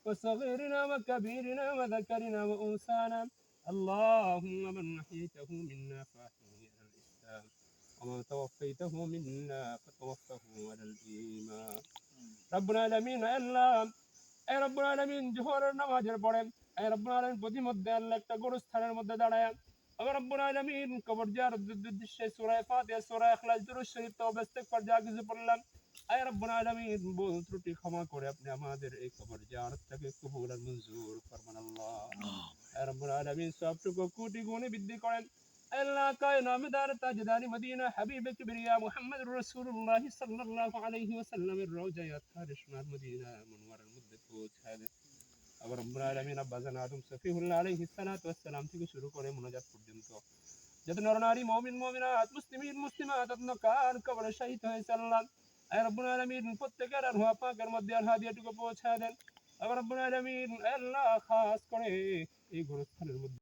وصغيرنا وكبيرنا وذكرنا وأنثانا اللهم من أحييته منا فأحيه على الإسلام ومن توفيته منا فتوفه على الإيمان ربنا العالمين এ রব্বুল আলামিন জোহরের নামাজের পরে এ রব্বুল আলামিন প্রতি মধ্যে আল্লাহ একটা গোরস্থানের মধ্যে দাঁড়ায় আবার রব্বুল আলামিন কবর জিয়ারতের উদ্দেশ্যে সূরা ফাতিহা সূরা ইখলাস দুরূদ শরীফ তওবা ইস্তিগফার যা কিছু পড়লাম এ রব্বুল আলামিন ভুল ত্রুটি ক্ষমা করে আপনি আমাদের এই কবর জিয়ারতটাকে কবুল আর মঞ্জুর ফরমান আল্লাহ এ রব্বুল আলামিন সবটুকু কোটি গুণে বৃদ্ধি করেন আল্লাহ কায় নামদার তাজদারি মদিনা হাবিবে কিবরিয়া মুহাম্মদুর রাসূলুল্লাহ সাল্লাল্লাহু আলাইহি ওয়াসাল্লামের রওজায়ে আতহারে সোনার মদিনা মুনওয়ারার মধ্যে পৌঁছায় দেন আবার রব্বুল আলামিন আব্বাজান আদম সফিউল্লাহ আলাইহিস সালাতু ওয়াস সালাম থেকে শুরু করে মুনাজাত পর্যন্ত যত নরনারী মুমিন মুমিনাত মুসলিমিন মুসলিমাত আপনার কবরে শহীদ হয়েছে আল্লাহ আয় রব্বুল আলামিন প্রত্যেকের রূহ পাকের মধ্যে আল হাদিয়াটুকু পৌঁছায় দেন আবার রব্বুল আলামিন আল্লাহ খাস করে এই গোরস্থানের মধ্যে